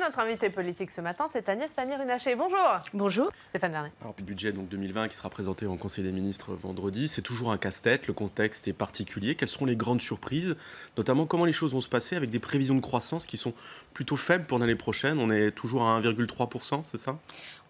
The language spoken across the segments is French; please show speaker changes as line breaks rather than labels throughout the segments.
notre invité politique ce matin, c'est Agnès Pannier-Runacher. Bonjour.
Bonjour.
Stéphane Vernet.
Alors, le budget donc 2020 qui sera présenté en Conseil des ministres vendredi, c'est toujours un casse-tête, le contexte est particulier. Quelles seront les grandes surprises, notamment comment les choses vont se passer avec des prévisions de croissance qui sont plutôt faibles pour l'année prochaine? On est toujours à 1,3%, c'est ça?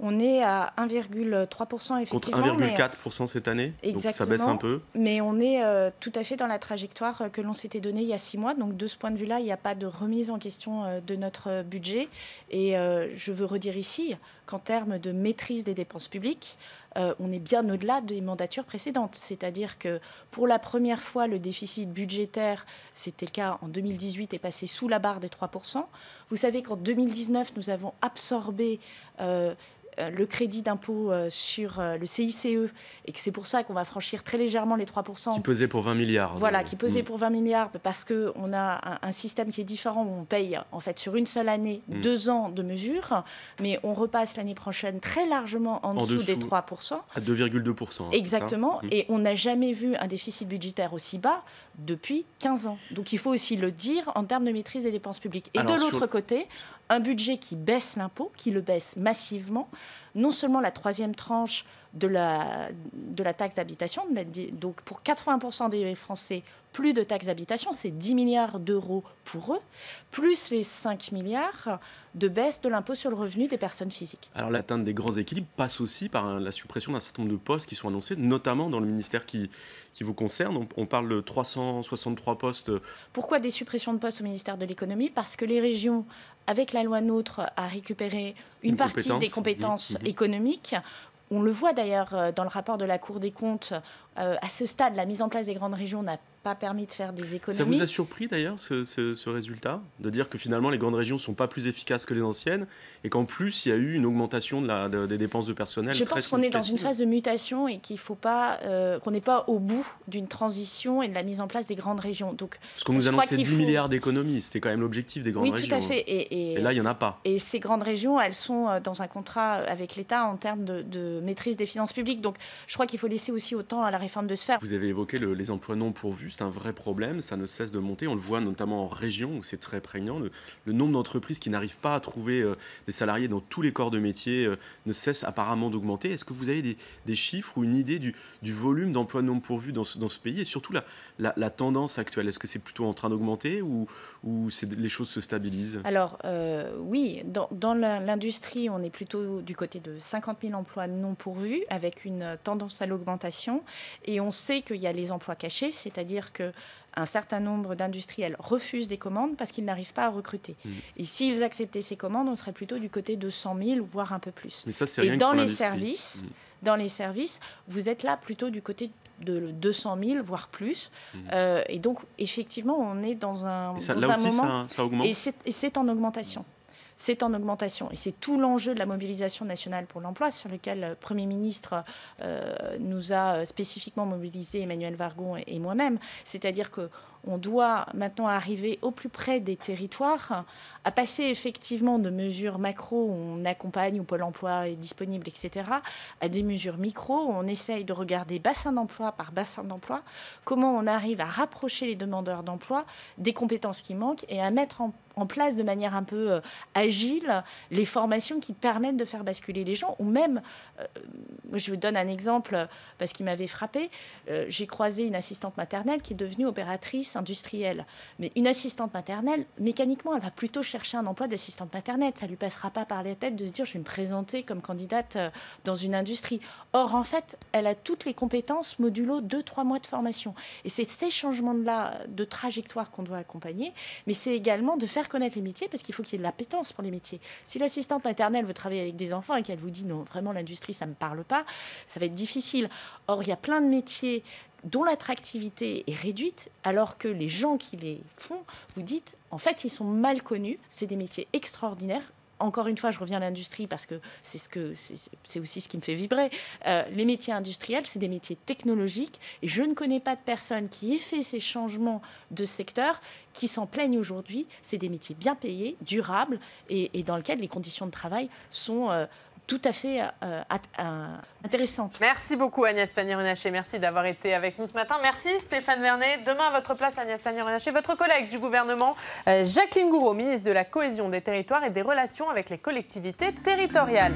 On est à 1,3% effectivement.
Contre 1,4% cette année.
Exactement.
Donc ça baisse un peu.
Mais on est tout à fait dans la trajectoire que l'on s'était donnée il y a 6 mois. Donc de ce point de vue-là, il n'y a pas de remise en question de notre budget. Et je veux redire ici qu'en termes de maîtrise des dépenses publiques, on est bien au-delà des mandatures précédentes. C'est-à-dire que pour la première fois, le déficit budgétaire, c'était le cas en 2018, est passé sous la barre des 3%. Vous savez qu'en 2019, nous avons absorbé le crédit d'impôt sur le CICE et que c'est pour ça qu'on va franchir très légèrement les 3%.
Qui pesait pour 20 milliards.
Voilà, qui pesait pour 20 milliards parce qu'on a un système qui est différent où on paye en fait sur une seule année 2 ans de mesures, mais on repasse l'année prochaine très largement en dessous des 3%.
À 2,2%.
Exactement, et on n'a jamais vu un déficit budgétaire aussi bas depuis 15 ans. Donc il faut aussi le dire en termes de maîtrise des dépenses publiques. Et alors, de l'autre côté, un budget qui baisse l'impôt, qui le baisse massivement, non seulement la 3e tranche de la taxe d'habitation, donc pour 80% des Français, plus de taxes d'habitation, c'est 10 milliards d'euros pour eux, plus les 5 milliards de baisse de l'impôt sur le revenu des personnes physiques.
Alors l'atteinte des grands équilibres passe aussi par la suppression d'un certain nombre de postes qui sont annoncés, notamment dans le ministère qui vous concerne. On parle de 363 postes. Pourquoi
des suppressions de postes au ministère de l'économie? Parce que les régions, avec la loi NOTRe, a récupéré une partie des compétences économiques. On le voit d'ailleurs dans le rapport de la Cour des comptes. À ce stade, la mise en place des grandes régions n'a pas permis de faire des économies.
Ça vous a surpris d'ailleurs ce résultat? De dire que finalement les grandes régions ne sont pas plus efficaces que les anciennes et qu'en plus il y a eu une augmentation des dépenses de personnel très significative.
Je pense qu'on est dans une phase de mutation et qu'il faut pas, qu'on n'est pas au bout d'une transition et de la mise en place des grandes régions. Donc,
parce qu'on nous annonçait 10 milliards d'économies, c'était quand même l'objectif des grandes régions.
Oui, tout à fait.
Et là, il n'y en a pas.
Et ces grandes régions, elles sont dans un contrat avec l'État en termes de maîtrise des finances publiques. Donc je crois qu'il faut laisser aussi autant à la réforme de se faire.
Vous avez évoqué les emplois non pourvus, c'est un vrai problème, ça ne cesse de monter, on le voit notamment en région où c'est très prégnant. Le nombre d'entreprises qui n'arrivent pas à trouver des salariés dans tous les corps de métier ne cesse apparemment d'augmenter. Est-ce que vous avez des chiffres ou une idée du volume d'emplois non pourvus dans ce pays et surtout la tendance actuelle? Est-ce que c'est plutôt en train d'augmenter ou les choses se stabilisent?
Alors oui, dans l'industrie, on est plutôt du côté de 50 000 emplois non pourvus avec une tendance à l'augmentation. Et on sait qu'il y a les emplois cachés, c'est-à-dire qu'un certain nombre d'industriels refusent des commandes parce qu'ils n'arrivent pas à recruter. Et s'ils acceptaient ces commandes, on serait plutôt du côté de 100 000, voire un peu plus.
Mais ça, c'est rien que pour l'industrie.
Dans les services, vous êtes là plutôt du côté de 200 000, voire plus. Et donc, effectivement, on est dans un moment...
Ça augmente.
Et c'est en augmentation. C'est en augmentation. Et c'est tout l'enjeu de la mobilisation nationale pour l'emploi, sur lequel le Premier ministre nous a spécifiquement mobilisé, Emmanuel Wargon et moi-même. C'est-à-dire qu'on doit maintenant arriver au plus près des territoires, à passer effectivement de mesures macro où on accompagne, où Pôle emploi est disponible, etc., à des mesures micro où on essaye de regarder bassin d'emploi par bassin d'emploi, comment on arrive à rapprocher les demandeurs d'emploi des compétences qui manquent et à mettre en place de manière un peu agile les formations qui permettent de faire basculer les gens. Ou même, je vous donne un exemple parce qu'il m'avait frappé, j'ai croisé une assistante maternelle qui est devenue opératrice industrielle. Mais une assistante maternelle, mécaniquement, elle va plutôt chercher un emploi d'assistante maternelle. Ça ne lui passera pas par la tête de se dire « je vais me présenter comme candidate dans une industrie ». Or, en fait, elle a toutes les compétences modulo 2-3 mois de formation. Et c'est ces changements-là de trajectoire qu'on doit accompagner, mais c'est également de faire connaître les métiers parce qu'il faut qu'il y ait de l'appétence pour les métiers. Si l'assistante maternelle veut travailler avec des enfants et qu'elle vous dit « non, vraiment, l'industrie, ça ne me parle pas », ça va être difficile. Or, il y a plein de métiers dont l'attractivité est réduite, alors que les gens qui les font, vous dites, en fait, ils sont mal connus. C'est des métiers extraordinaires. Encore une fois, je reviens à l'industrie parce que c'est aussi ce qui me fait vibrer. Les métiers industriels, c'est des métiers technologiques et je ne connais pas de personne qui ait fait ces changements de secteur qui s'en plaignent aujourd'hui. C'est des métiers bien payés, durables et dans lesquels les conditions de travail sont tout à fait intéressante.
Merci beaucoup Agnès Pannier-Runacher, merci d'avoir été avec nous ce matin. Merci Stéphane Vernet. Demain à votre place Agnès Pannier-Runacher, votre collègue du gouvernement Jacqueline Gourault, ministre de la Cohésion des territoires et des relations avec les collectivités territoriales.